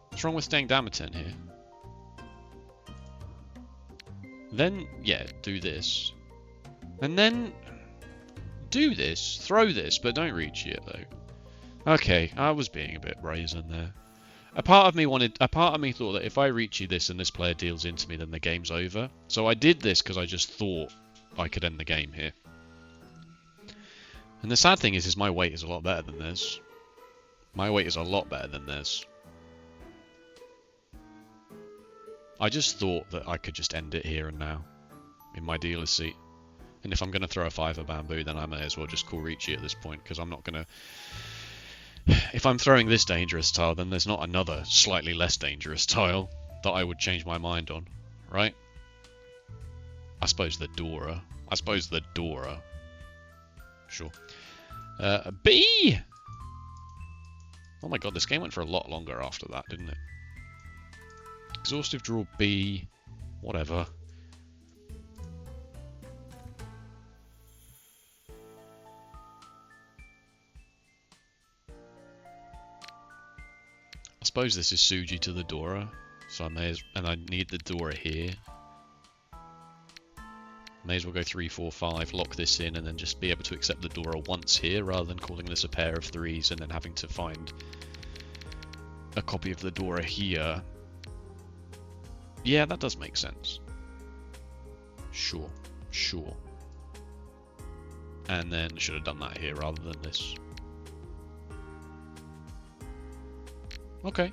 What's wrong with staying Damaten here? Then, yeah, do this. And then do this. Throw this, but don't reach it though. Okay, I was being a bit brazen there. A part of me thought that if I reach this and this player deals into me, then the game's over. So I did this because I just thought I could end the game here. And the sad thing is my weight is a lot better than theirs. My weight is a lot better than theirs. I just thought that I could just end it here and now. In my dealer's seat. And if I'm going to throw a 5 bamboo, then I may as well just call Riichi at this point, because I'm not going to... If I'm throwing this dangerous tile, then there's not another slightly less dangerous tile that I would change my mind on, right? I suppose the Dora. Sure. B! Oh my god, this game went for a lot longer after that, didn't it? Exhaustive draw B. Whatever. I suppose this is Suji to the Dora, so I may as, and I need the Dora here. May as well go 3, 4, 5, lock this in, and then just be able to accept the Dora once here, rather than calling this a pair of 3s and then having to find a copy of the Dora here. Yeah, that does make sense. Sure, sure. And then should have done that here rather than this. Okay.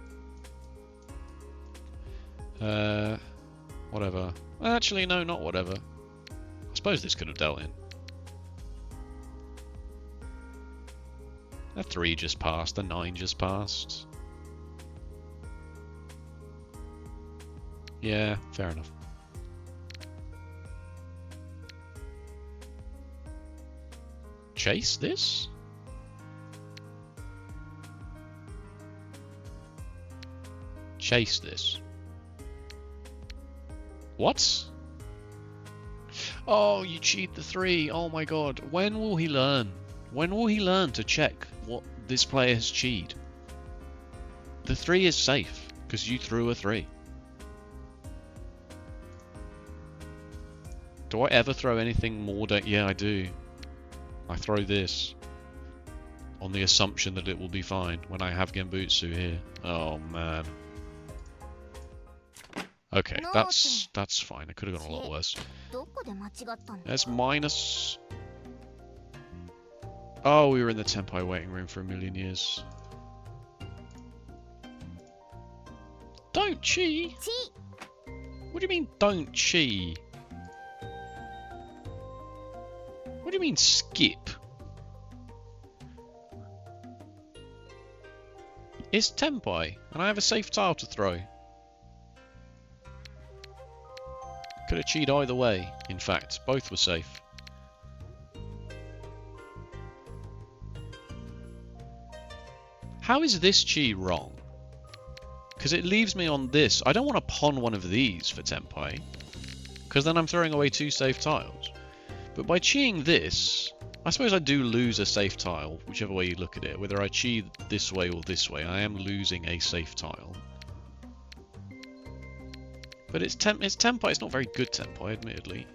Whatever. Actually, no, not whatever. I suppose this could have dealt in. A 3 just passed, a 9 just passed. Yeah, fair enough. Chase this? Chase this. What? Oh, you cheat the 3. Oh my god. When will he learn? When will he learn to check what this player has cheated? The 3 is safe, because you threw a 3. Do I ever throw anything more? Yeah, I do. I throw this. On the assumption that it will be fine when I have Genbutsu here. Oh man. Okay, that's fine. It could have gone a lot worse. There's minus... Oh, we were in the Tenpai waiting room for a million years. Don't chi! What do you mean, don't chi? What do you mean, skip? It's Tenpai, and I have a safe tile to throw. Could have cheated either way, in fact. Both were safe. How is this chi wrong? Because it leaves me on this. I don't want to pawn one of these for Tenpai, because then I'm throwing away 2 safe tiles. But by chiing this, I suppose I do lose a safe tile, whichever way you look at it. Whether I chi this way or this way, I am losing a safe tile. But it's Tenpai, it's not very good Tenpai, admittedly.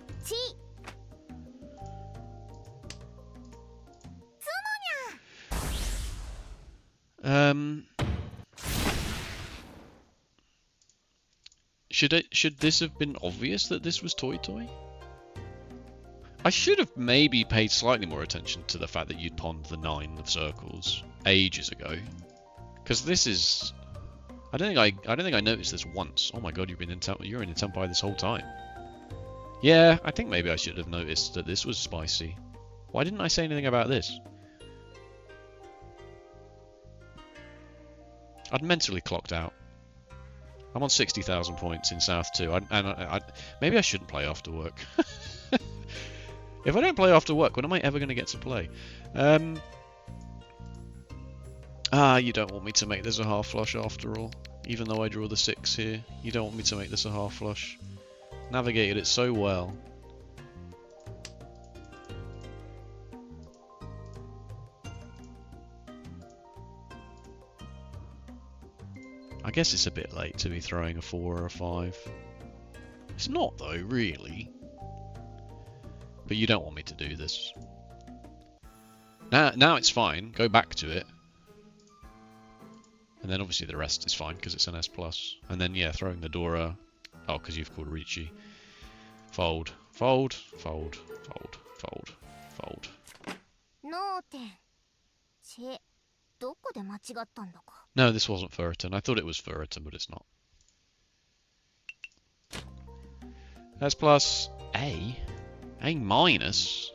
Should this have been obvious that this was Toy Toy? I should have maybe paid slightly more attention to the fact that you'd pawned the 9 of circles ages ago. Because this is... I don't think I noticed this once. Oh my god, you're in a Tenpai this whole time. Yeah, I think maybe I should have noticed that this was spicy. Why didn't I say anything about this? I'd mentally clocked out. I'm on 60,000 points in South 2. Maybe I shouldn't play after work. If I don't play after work, when am I ever going to get to play? You don't want me to make this a half flush after all. Even though I draw the 6 here. You don't want me to make this a half flush. Navigated it so well. I guess it's a bit late to be throwing a 4 or a 5. It's not though, really. But you don't want me to do this. Now it's fine. Go back to it. And then obviously the rest is fine because it's an S+. And then yeah, throwing the Dora. Oh, because you've called Riichi. Fold. Fold. Fold. Fold. Fold. Fold. 脳天チェどこで間違ったんだか。 No, this wasn't Furiton. I thought it was Furiton, but it's not. S plus A? A minus?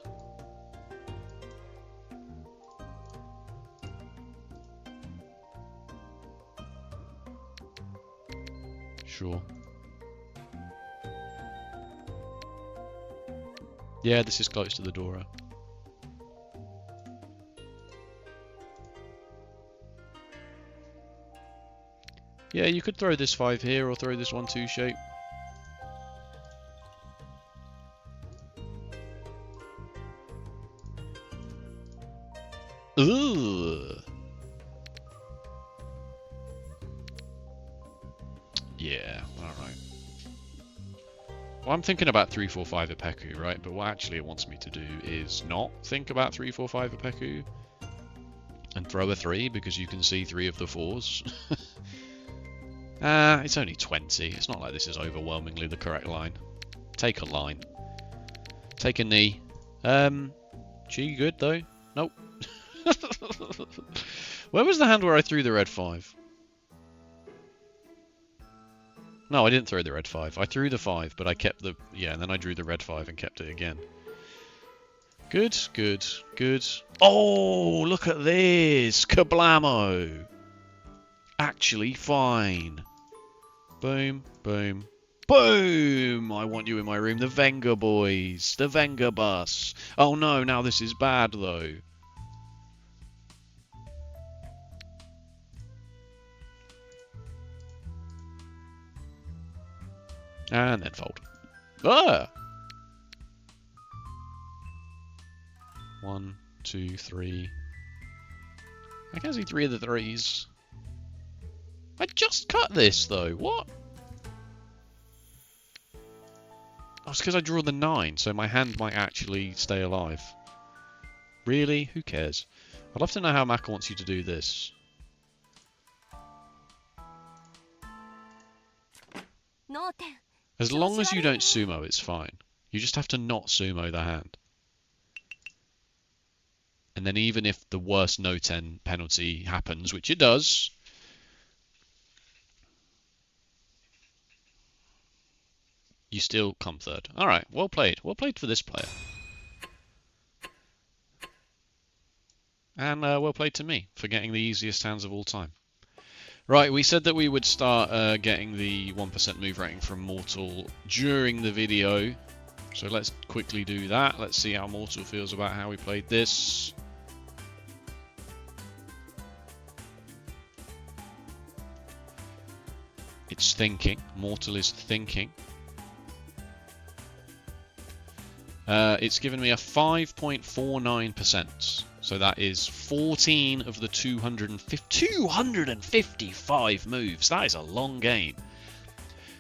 Sure. Yeah, this is close to the Dora. Yeah, you could throw this 5 here or throw this 1-2 shape. Ugh. Yeah, alright. Well, I'm thinking about 3-4-5 Ipeku, right? But what actually it wants me to do is not think about 3-4-5 Ipeku and throw a 3 because you can see 3 of the 4s. It's only 20. It's not like this is overwhelmingly the correct line. Take a line. Take a knee. G good though? Nope. Where was the hand where I threw the red 5? No, I didn't throw the red 5. I threw the 5, but I kept the... Yeah, and then I drew the red 5 and kept it again. Good, good, good. Oh, look at this! Kablamo! Actually fine. Boom, boom, boom! I want you in my room. The Venga boys. The Venga bus. Oh no, now this is bad though. And then fold. Ah! 1, 2, 3. I can see 3 of the 3s. I just cut this though. What? Oh, it's because I draw the 9, so my hand might actually stay alive. Really? Who cares? I'd love to know how Maka wants you to do this. As long as you don't sumo, it's fine. You just have to not sumo the hand. And then even if the worst no-10 penalty happens, which it does, you still come third. Alright, well played. Well played for this player. And well played to me for getting the easiest hands of all time. Right, we said that we would start getting the 1% move rating from Mortal during the video. So let's quickly do that. Let's see how Mortal feels about how we played this. It's thinking. Mortal is thinking. It's given me a 5.49%. So that is 14 of the 255 moves. That is a long game.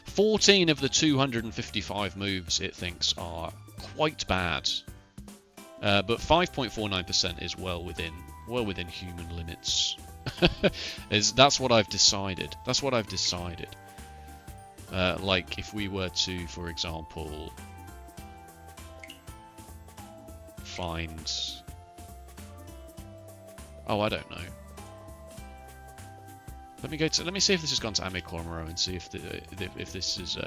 14 of the 255 moves it thinks are quite bad. But 5.49% is well within human limits. That's what I've decided. That's what I've decided. Like if we were to, for example, find... Oh, I don't know. Let me see if this has gone to Ame Koromoro and see if this is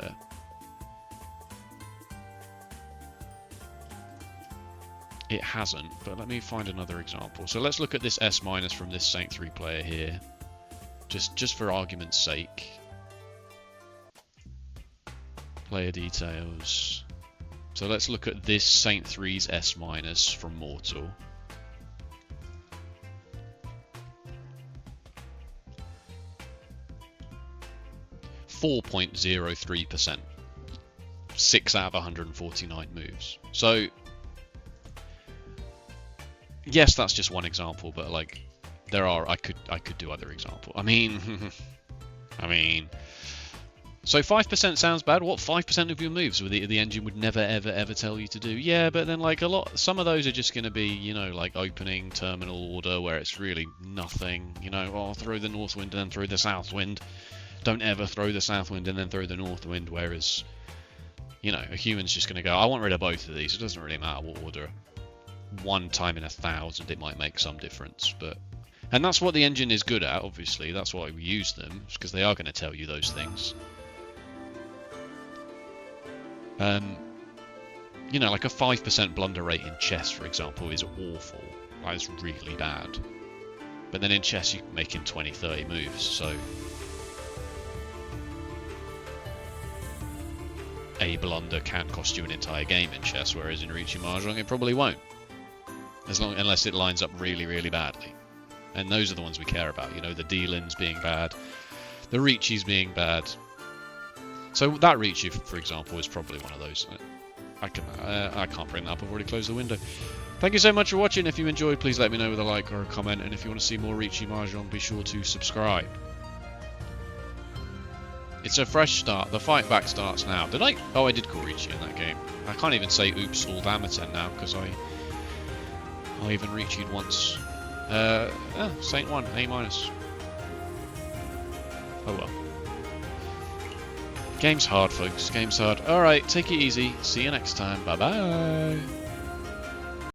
it hasn't, but let me find another example. So let's look at this S- from this Saint 3 player here. Just for argument's sake. Player details. So let's look at this Saint 3's S- from Mortal. 4.03%. 6 out of 149 moves. So, yes, that's just one example, but like, I could do other examples. I mean, so 5% sounds bad. What 5% of your moves the engine would never ever tell you to do? Yeah, but then like some of those are just going to be, you know, like opening terminal order where it's really nothing. You know, oh, throw the north wind and then throw the south wind. Don't ever throw the south wind and then throw the north wind, whereas, you know, a human's just going to go, I want rid of both of these. It doesn't really matter what order. one time in 1,000 it might make some difference, but and that's what the engine is good at. Obviously, that's why we use them, because they are going to tell you those things. You know, like a 5% blunder rate in chess, for example, is awful. That is really bad. But then in chess, you can make in 20, 30 moves, so a blunder can cost you an entire game in chess, whereas in Riichi Mahjong it probably won't, unless it lines up really, really badly. And those are the ones we care about, you know, the Dealins being bad, the Riichis being bad. So that Riichi, for example, is probably one of those. I can't bring that up, I've already closed the window. Thank you so much for watching. If you enjoyed, please let me know with a like or a comment, and if you want to see more Riichi Mahjong, be sure to subscribe. It's a fresh start. The fight back starts now. Did I? Oh, I did call Riichi in that game. I can't even say oops all Damaten now, because I even Riichi'd once. Saint 1, A-. Oh well. Game's hard, folks. Game's hard. Alright, take it easy. See you next time. Bye-bye.